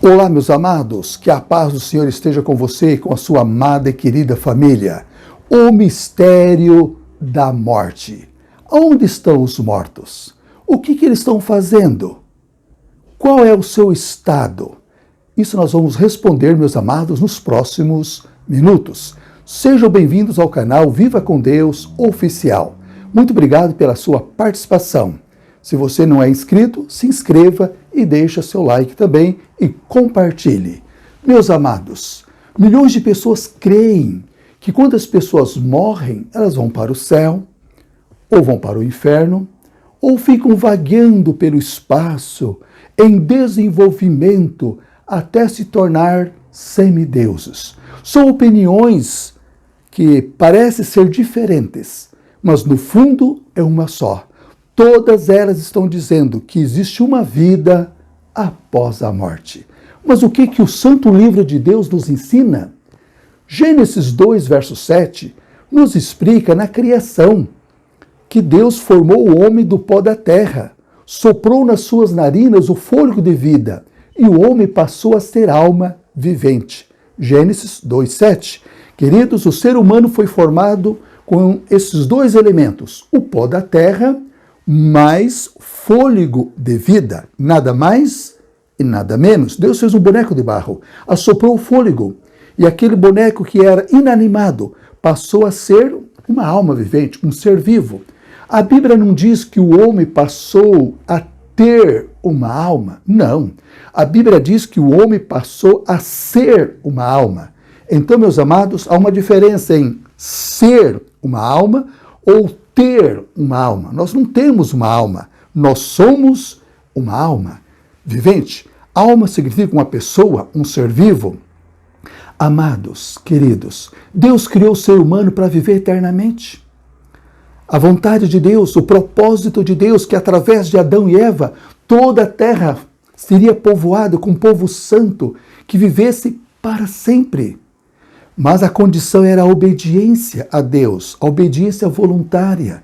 Olá, meus amados, que a paz do Senhor esteja com você e com a sua amada e querida família. O mistério da morte. Onde estão os mortos? O que eles estão fazendo? Qual é o seu estado? Isso nós vamos responder, meus amados, nos próximos minutos. Sejam bem-vindos ao canal Viva com Deus Oficial. Muito obrigado pela sua participação. Se você não é inscrito, se inscreva e deixe seu like também e compartilhe. Meus amados, milhões de pessoas creem que quando as pessoas morrem, elas vão para o céu, ou vão para o inferno, ou ficam vagueando pelo espaço, em desenvolvimento, até se tornar semideuses. São opiniões que parecem ser diferentes, mas no fundo é uma só. Todas elas estão dizendo que existe uma vida após a morte. Mas o que o Santo Livro de Deus nos ensina? Gênesis 2, verso 7, nos explica na criação que Deus formou o homem do pó da terra, soprou nas suas narinas o fôlego de vida, e o homem passou a ser alma vivente. Gênesis 2, 7. Queridos, o ser humano foi formado com esses dois elementos, o pó da terra mais fôlego de vida, nada mais e nada menos. Deus fez um boneco de barro, assoprou o fôlego, e aquele boneco que era inanimado passou a ser uma alma vivente, um ser vivo. A Bíblia não diz que o homem passou a ter uma alma, não. A Bíblia diz que o homem passou a ser uma alma. Então, meus amados, há uma diferença em ser uma alma ou ter uma alma. Nós não temos uma alma, nós somos uma alma vivente. Alma significa uma pessoa, um ser vivo. Amados, queridos, Deus criou o ser humano para viver eternamente. A vontade de Deus, o propósito de Deus, que através de Adão e Eva, toda a terra seria povoada com um povo santo, que vivesse para sempre. Mas a condição era a obediência a Deus, a obediência voluntária.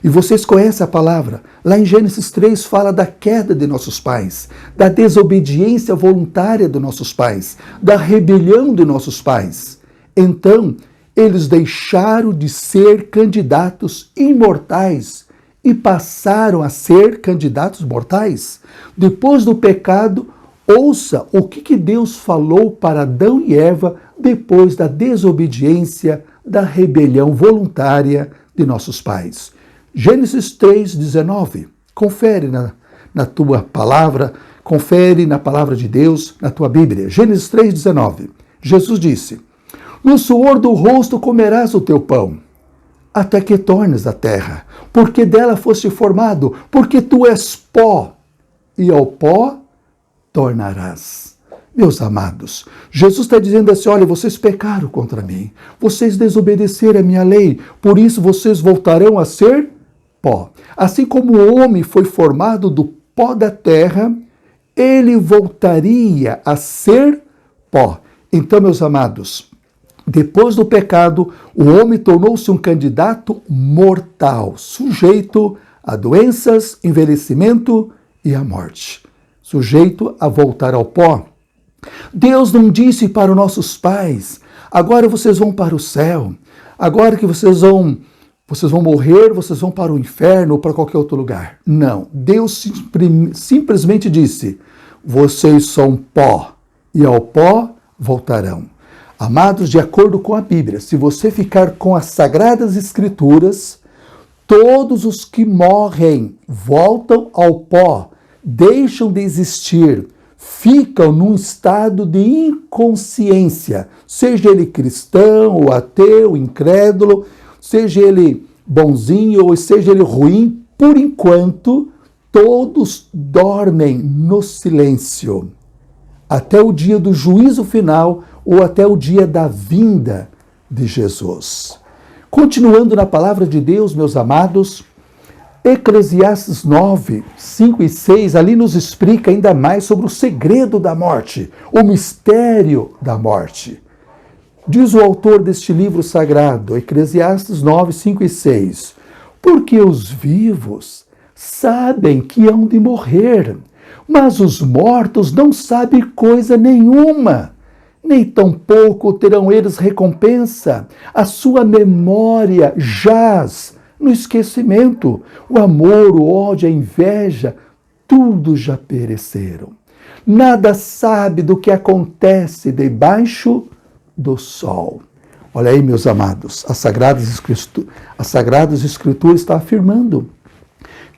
E vocês conhecem a palavra. Lá em Gênesis 3 fala da queda de nossos pais, da desobediência voluntária de nossos pais, da rebelião de nossos pais. Então, eles deixaram de ser candidatos imortais e passaram a ser candidatos mortais. Depois do pecado, ouça o que Deus falou para Adão e Eva depois da desobediência, da rebelião voluntária de nossos pais. Gênesis 3:19. Confere na tua palavra, confere na palavra de Deus, na tua Bíblia. Gênesis 3:19. Jesus disse: "No suor do rosto comerás o teu pão, até que tornes a terra, porque dela foste formado, porque tu és pó, e ao pó tornarás." Meus amados, Jesus está dizendo assim, olha, vocês pecaram contra mim, vocês desobedeceram a minha lei, por isso vocês voltarão a ser pó. Assim como o homem foi formado do pó da terra, ele voltaria a ser pó. Então, meus amados, depois do pecado, o homem tornou-se um candidato mortal, sujeito a doenças, envelhecimento e à morte, sujeito a voltar ao pó. Deus não disse para os nossos pais, agora vocês vão para o céu, agora que vocês vão morrer, vocês vão para o inferno ou para qualquer outro lugar. Não, Deus simplesmente disse, vocês são pó e ao pó voltarão. Amados, de acordo com a Bíblia, se você ficar com as Sagradas Escrituras, todos os que morrem voltam ao pó, deixam de existir, ficam num estado de inconsciência, seja ele cristão ou ateu, incrédulo, seja ele bonzinho ou seja ele ruim, por enquanto, todos dormem no silêncio, até o dia do juízo final ou até o dia da vinda de Jesus. Continuando na palavra de Deus, meus amados, Eclesiastes 9, 5 e 6, ali nos explica ainda mais sobre o segredo da morte, o mistério da morte. Diz o autor deste livro sagrado, Eclesiastes 9, 5 e 6, porque os vivos sabem que hão de morrer, Mas os mortos não sabem coisa nenhuma, nem tampouco terão eles recompensa. A sua memória jaz no esquecimento. O amor, o ódio, a inveja, tudo já pereceram. Nada sabe do que acontece debaixo do sol. Olha aí, meus amados, as Sagradas Escrituras estão afirmando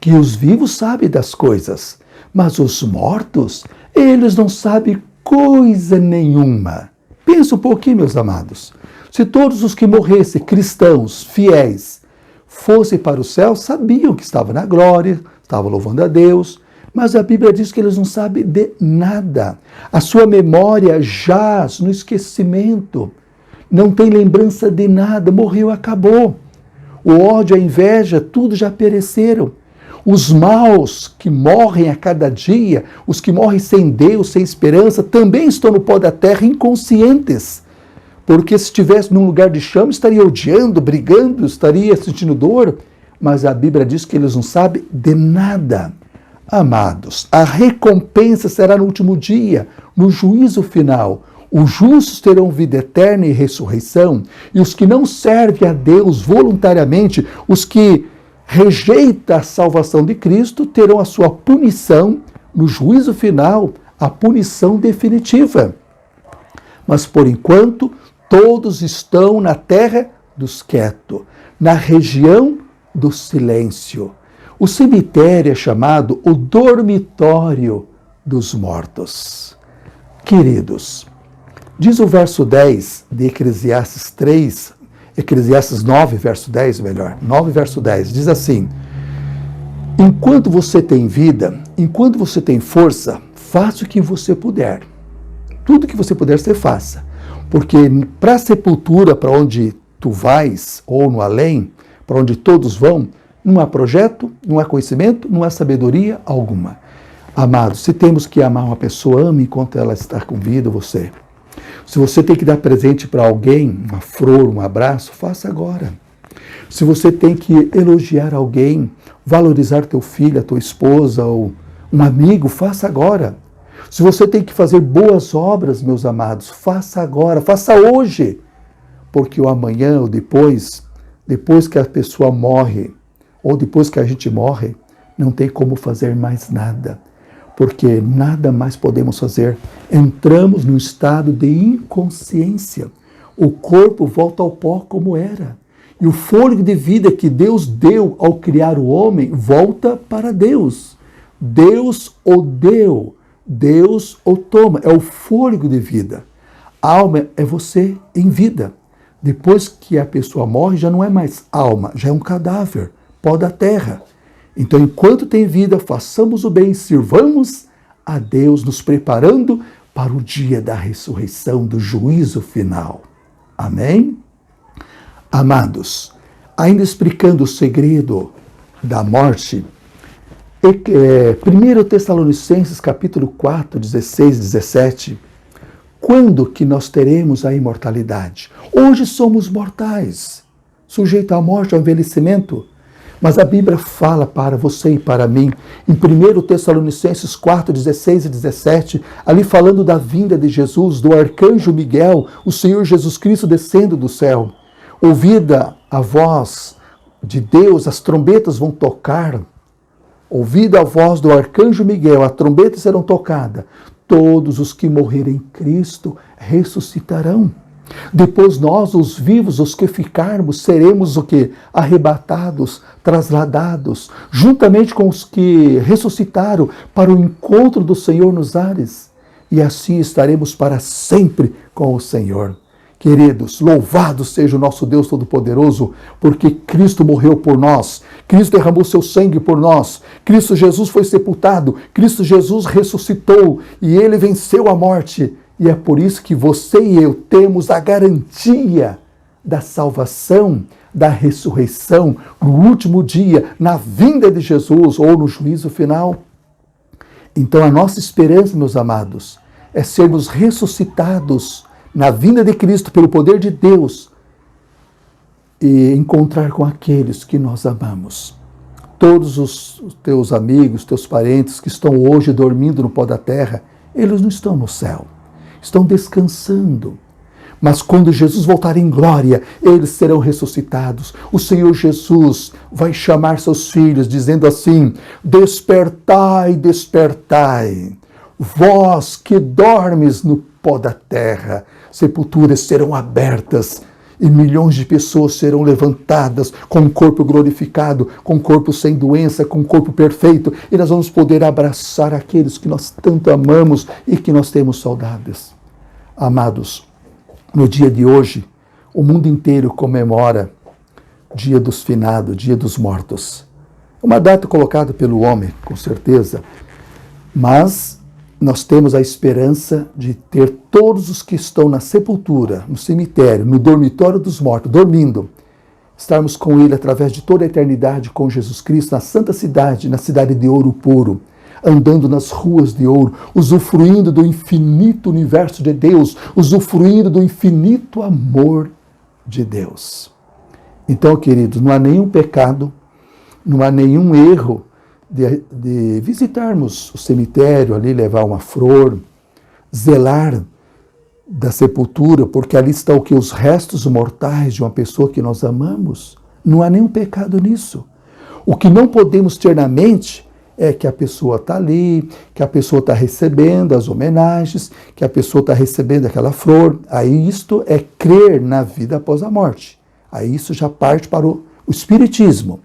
que os vivos sabem das coisas, mas os mortos, eles não sabem coisa nenhuma. Pensa um pouquinho, meus amados. Se todos os que morressem, cristãos, fiéis, fossem para o céu, sabiam que estavam na glória, estavam louvando a Deus, mas a Bíblia diz que eles não sabem de nada. A sua memória jaz no esquecimento. Não tem lembrança de nada, morreu, acabou. O ódio, a inveja, tudo já pereceram. Os maus que morrem a cada dia, os que morrem sem Deus, sem esperança, também estão no pó da terra inconscientes. Porque se estivesse num lugar de chama, estaria odiando, brigando, estaria sentindo dor. Mas a Bíblia diz que eles não sabem de nada. Amados, a recompensa será no último dia, no juízo final. Os justos terão vida eterna e ressurreição, e os que não servem a Deus voluntariamente, os que rejeitam a salvação de Cristo, terão a sua punição no juízo final, a punição definitiva. Mas por enquanto, todos estão na terra dos quietos, na região do silêncio. O cemitério é chamado o dormitório dos mortos. Queridos, diz o verso 10 de Eclesiastes 3, Eclesiastes 9, verso 10, 9, verso 10, diz assim: enquanto você tem vida, enquanto você tem força, faça o que você puder. Tudo que você puder, você faça. Porque para a sepultura, para onde tu vais, ou no além, para onde todos vão, não há projeto, não há conhecimento, não há sabedoria alguma. Amados, se temos que amar uma pessoa, ame enquanto ela está com vida, você. Se você tem que dar presente para alguém, uma flor, um abraço, faça agora. Se você tem que elogiar alguém, valorizar teu filho, a tua esposa ou um amigo, faça agora. Se você tem que fazer boas obras, meus amados, faça agora, faça hoje. Porque o amanhã ou depois que a pessoa morre, ou depois que a gente morre, não tem como fazer mais nada. Porque nada mais podemos fazer. Entramos num estado de inconsciência. O corpo volta ao pó como era. E o fôlego de vida que Deus deu ao criar o homem volta para Deus. Deus o deu. Deus o toma. É o fôlego de vida. A alma é você em vida. Depois que a pessoa morre, já não é mais alma, já é um cadáver, pó da terra. Então, enquanto tem vida, façamos o bem, sirvamos a Deus, nos preparando para o dia da ressurreição, do juízo final. Amém? Amados, ainda explicando o segredo da morte, 1 Tessalonicenses capítulo 4, 16, 17, quando que nós teremos a imortalidade? Hoje somos mortais, sujeitos à morte, ao envelhecimento. Mas a Bíblia fala para você e para mim, em 1 Tessalonicenses 4, 16 e 17, ali falando da vinda de Jesus, do arcanjo Miguel, o Senhor Jesus Cristo descendo do céu. Ouvida a voz de Deus, as trombetas vão tocar. Ouvida a voz do arcanjo Miguel, as trombetas serão tocadas. Todos os que morrerem em Cristo ressuscitarão. Depois nós, os vivos, os que ficarmos, seremos o quê? Arrebatados, trasladados, juntamente com os que ressuscitaram para o encontro do Senhor nos ares. E assim estaremos para sempre com o Senhor. Queridos, louvado seja o nosso Deus Todo-Poderoso, porque Cristo morreu por nós, Cristo derramou seu sangue por nós, Cristo Jesus foi sepultado, Cristo Jesus ressuscitou e Ele venceu a morte. E é por isso que você e eu temos a garantia da salvação, da ressurreição, no último dia, na vinda de Jesus ou no juízo final. Então a nossa esperança, meus amados, é sermos ressuscitados na vinda de Cristo pelo poder de Deus e encontrar com aqueles que nós amamos. Todos os teus amigos, teus parentes que estão hoje dormindo no pó da terra, eles não estão no céu, estão descansando. Mas quando Jesus voltar em glória, eles serão ressuscitados. O Senhor Jesus vai chamar seus filhos, dizendo assim: despertai, despertai, vós que dormes no pó da terra. Sepulturas serão abertas e milhões de pessoas serão levantadas com um corpo glorificado, com um corpo sem doença, com um corpo perfeito. E nós vamos poder abraçar aqueles que nós tanto amamos e que nós temos saudades. Amados, no dia de hoje, o mundo inteiro comemora Dia dos Finados, Dia dos Mortos. Uma data colocada pelo homem, com certeza, mas nós temos a esperança de ter todos os que estão na sepultura, no cemitério, no dormitório dos mortos, dormindo, estarmos com Ele através de toda a eternidade com Jesus Cristo, na santa cidade, na cidade de ouro puro, andando nas ruas de ouro, usufruindo do infinito universo de Deus, usufruindo do infinito amor de Deus. Então, queridos, não há nenhum pecado, não há nenhum erro de visitarmos o cemitério, ali levar uma flor, zelar da sepultura, porque ali está o que? Os restos mortais de uma pessoa que nós amamos. Não há nenhum pecado nisso. O que não podemos ter na mente é que a pessoa está ali, que a pessoa está recebendo as homenagens, que a pessoa está recebendo aquela flor. Aí isto é crer na vida após a morte. Aí isso já parte para o espiritismo.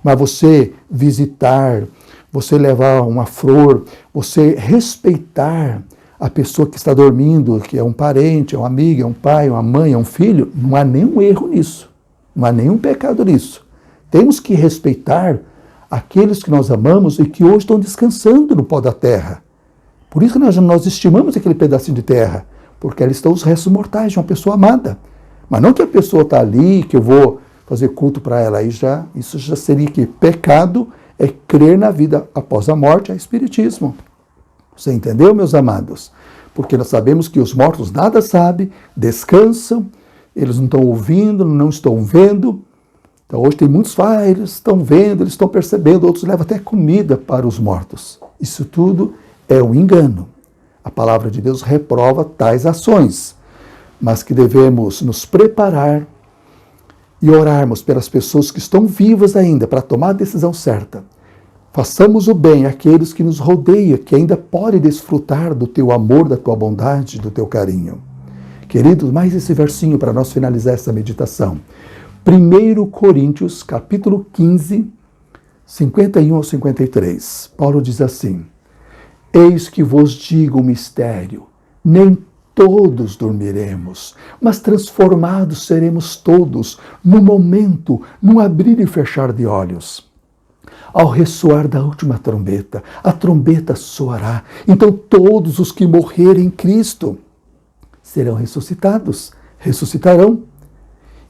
Mas você visitar, você levar uma flor, você respeitar a pessoa que está dormindo, que é um parente, é um amigo, é um pai, é uma mãe, é um filho, não há nenhum erro nisso. Não há nenhum pecado nisso. Temos que respeitar aqueles que nós amamos e que hoje estão descansando no pó da terra. Por isso que nós estimamos aquele pedacinho de terra, porque ali estão os restos mortais de uma pessoa amada. Mas não que a pessoa está ali, que eu vou fazer culto para ela, isso já seria que pecado é crer na vida após a morte, é espiritismo. Você entendeu, meus amados? Porque nós sabemos que os mortos nada sabem, descansam, eles não estão ouvindo, não estão vendo. Então hoje tem muitos eles estão vendo, eles estão percebendo, outros levam até comida para os mortos. Isso tudo é um engano. A palavra de Deus reprova tais ações, mas que devemos nos preparar e orarmos pelas pessoas que estão vivas ainda para tomar a decisão certa. Façamos o bem àqueles que nos rodeiam, que ainda podem desfrutar do teu amor, da tua bondade, do teu carinho. Queridos, mais esse versinho para nós finalizar essa meditação. 1 Coríntios, capítulo 15, 51 ao 53. Paulo diz assim: eis que vos digo o mistério, nem todos dormiremos, mas transformados seremos todos, no momento, no abrir e fechar de olhos. Ao ressoar da última trombeta, a trombeta soará, então todos os que morrerem em Cristo serão ressuscitados, ressuscitarão.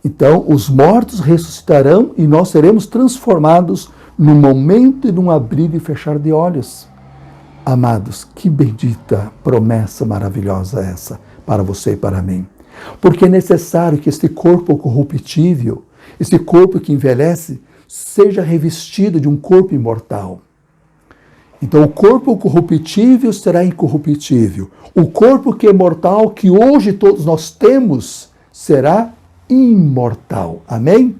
Então os mortos ressuscitarão e nós seremos transformados no momento e num abrir e fechar de olhos. Amados, que bendita promessa maravilhosa essa para você e para mim. Porque é necessário que este corpo corruptível, esse corpo que envelhece, seja revestido de um corpo imortal. Então o corpo corruptível será incorruptível. O corpo que é mortal, que hoje todos nós temos, será imortal. Amém?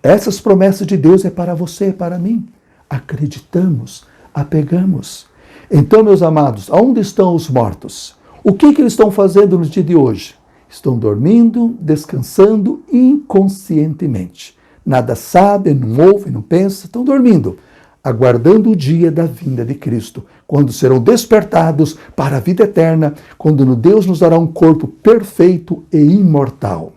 Essas promessas de Deus é para você e para mim. Acreditamos, apegamos. Então, meus amados, aonde estão os mortos? O que eles estão fazendo no dia de hoje? Estão dormindo, descansando inconscientemente. Nada sabem, não ouvem, não pensam, estão dormindo, aguardando o dia da vinda de Cristo, quando serão despertados para a vida eterna, quando Deus nos dará um corpo perfeito e imortal.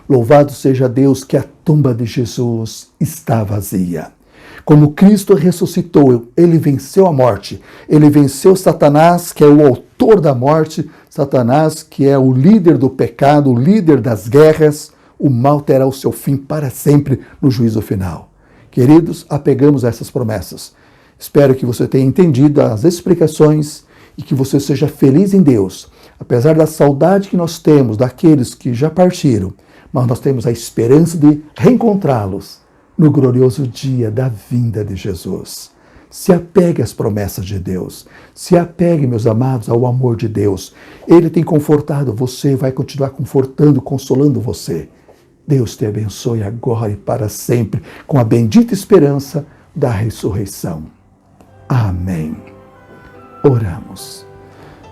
Louvado seja Deus que a tumba de Jesus está vazia. Como Cristo ressuscitou, ele venceu a morte, ele venceu Satanás, que é o autor da morte, Satanás, que é o líder do pecado, o líder das guerras. O mal terá o seu fim para sempre no juízo final. Queridos, apegamos a essas promessas. Espero que você tenha entendido as explicações e que você seja feliz em Deus. Apesar da saudade que nós temos daqueles que já partiram, mas nós temos a esperança de reencontrá-los no glorioso dia da vinda de Jesus. Se apegue às promessas de Deus. Se apegue, meus amados, ao amor de Deus. Ele tem confortado você, vai continuar confortando, consolando você. Deus te abençoe agora e para sempre, com a bendita esperança da ressurreição. Amém. Oramos.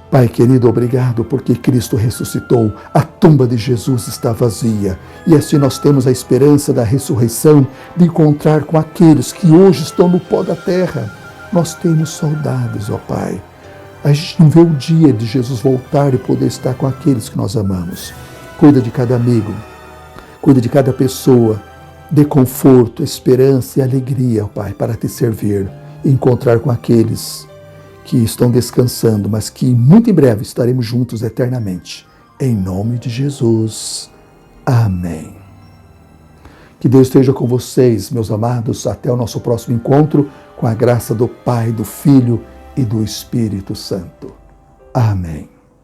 Pai querido, obrigado porque Cristo ressuscitou, a tumba de Jesus está vazia e assim nós temos a esperança da ressurreição, de encontrar com aqueles que hoje estão no pó da terra. Nós temos saudades, ó Pai. A gente não vê o dia de Jesus voltar e poder estar com aqueles que nós amamos. Cuida de cada amigo, cuida de cada pessoa, dê conforto, esperança e alegria, ó Pai, para te servir e encontrar com aqueles que estão descansando, mas que muito em breve estaremos juntos eternamente. Em nome de Jesus. Amém. Que Deus esteja com vocês, meus amados, até o nosso próximo encontro, com a graça do Pai, do Filho e do Espírito Santo. Amém.